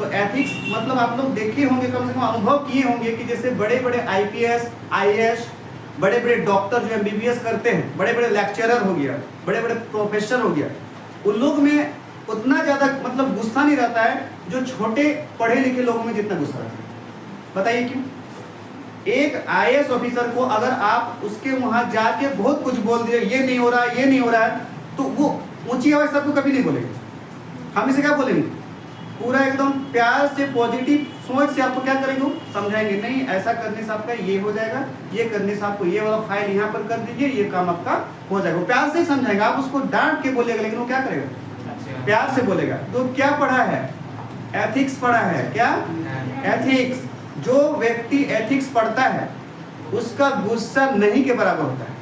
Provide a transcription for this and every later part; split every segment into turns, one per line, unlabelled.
तो एथिक्स मतलब आप लोग देखे होंगे, कम से कम अनुभव किए होंगे कि जैसे बड़े बड़े आईपीएस, आईएएस, बड़े बड़े डॉक्टर जो एमबीबीएस करते हैं, बड़े बड़े लेक्चरर हो गया, बड़े बड़े प्रोफेसर हो गया, उन लोग में उतना ज़्यादा मतलब गुस्सा नहीं रहता है जो छोटे पढ़े लिखे लोगों में जितना गुस्सा रहता है। बताइए क्यों? एक आईएएस ऑफिसर को अगर आप उसके वहाँ जाके बहुत कुछ बोल दिए, ये नहीं हो रहा है, ये नहीं हो रहा है, तो वो ऊंची आवाज से आपको कभी नहीं बोलेंगे। हम इसे क्या बोलेंगे? पूरा एकदम प्यार से पॉजिटिव सोच से आपको क्या करेंगे? समझाएंगे, नहीं ऐसा करने से आपका ये हो जाएगा, ये करने से आपको ये वाला फाइल यहाँ पर कर दीजिए, ये काम आपका हो जाएगा। प्यार से ही समझाएगा, आप उसको डांट के बोलेगा, लेकिन वो क्या करेगा? प्यार से बोलेगा। तो क्या पढ़ा है? एथिक्स पढ़ा है। क्या? एथिक्स। जो व्यक्ति एथिक्स पढ़ता है उसका गुस्सा नहीं के बराबर होता है।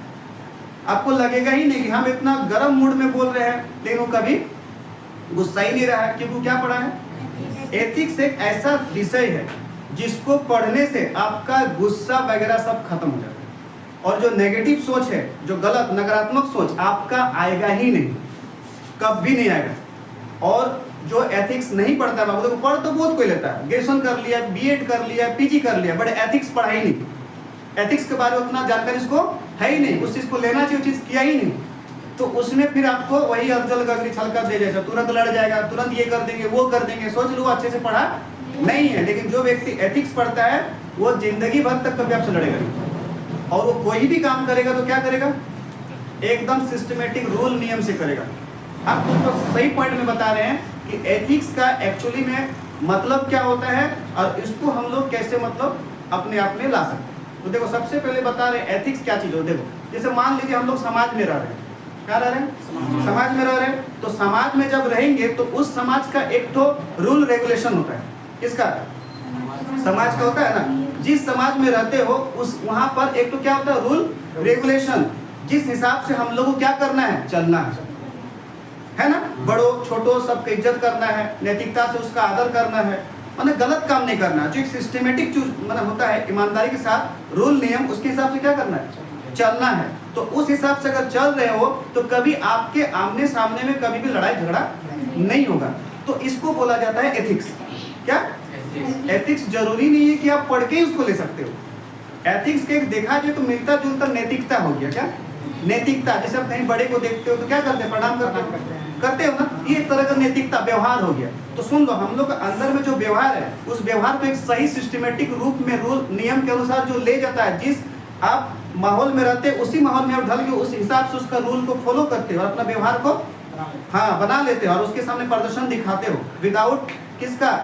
आपको लगेगा ही नहीं कि हम इतना गर्म मूड में बोल रहे हैं, लेकिन वो कभी गुस्सा ही नहीं रहा है, क्योंकि क्या पढ़ा है? एथिक्स एक ऐसा विषय है जिसको पढ़ने से आपका गुस्सा वगैरह सब खत्म हो जाता है, और जो नेगेटिव सोच है, जो गलत नकारात्मक सोच, आपका आएगा ही नहीं, कभी नहीं आएगा। और जो एथिक्स नहीं पढ़ता है, बाबू पढ़ तो बहुत कोई लेता है, ग्रेजुएशन कर लिया, बीएड कर लिया, पीजी कर लिया, बट एथिक्स पढ़ा ही नहीं। एथिक्स के बारे में उतना जानकारी इसको है ही नहीं, उस चीज को लेना चाहिए, चीज किया ही नहीं, तो उसमें फिर आपको वही अफजल गगरी छलका दे जैसा तुरंत लड़ जाएगा, तुरंत ये कर देंगे, वो कर देंगे, सोच लो अच्छे से पढ़ा नहीं है। लेकिन जो व्यक्ति एथिक्स पढ़ता है वो जिंदगी भर तक कभी आपसे लड़ेगा नहीं, और वो कोई भी काम करेगा तो क्या करेगा? एकदम सिस्टमेटिक रूल नियम से करेगा। आपको तो सही पॉइंट में बता रहे हैं कि एथिक्स का एक्चुअली में मतलब क्या होता है और इसको हम लोग कैसे मतलब अपने आप में ला सकते हैं। तो देखो, सबसे पहले बता रहे हैं एथिक्स क्या चीज हो। देखो, जैसे मान लीजिए हम लोग समाज में रह रहे हैं, क्या रह रहे हैं? समाज में रह रहे हैं, तो समाज में जब रहेंगे तो उस समाज का एक तो रूल रेगुलेशन होता है। किसका? समाज का होता है ना। जिस समाज में रहते हो उस वहां पर एक तो क्या होता है? रूल रेगुलेशन, जिस हिसाब से हम लोगों को क्या करना है? चलना है ना। बड़ों छोटों सबकी इज्जत करना है, नैतिकता से उसका आदर करना है, माने गलत काम नहीं करना। जो एक सिस्टमेटिक माने होता है, ईमानदारी के साथ रूल नियम, उसके हिसाब से क्या करना है? चलना है। तो उस हिसाब से अगर चल रहे हो तो कभी आपके आमने सामने में कभी भी लड़ाई झगड़ा नहीं होगा। तो इसको बोला जाता है एथिक्स। क्या? एथिक्स जरूरी नहीं है कि आप पढ़ के ही उसको ले सकते हो। एथिक्स के देखा जाए तो मिलता जुलता नैतिकता हो गया। क्या? नैतिकता। जैसे आप कहीं बड़े को देखते हो तो क्या करते हैं? प्रणाम करते हो ना। ये एक तरह का नैतिकता व्यवहार हो गया। तो सुन लो, हम लोग अंदर में जो व्यवहार है उस व्यवहार को एक सही सिस्टमेटिक रूप में रूल नियम के अनुसार जो ले जाता है, जिस आप माहौल में रहते हैं उसी माहौल में आप ढल के उस हिसाब से उसका रूल को फॉलो करते हो और अपना व्यवहार को बना लेते हो और उसके सामने प्रदर्शन दिखाते हो विदाउट किसका?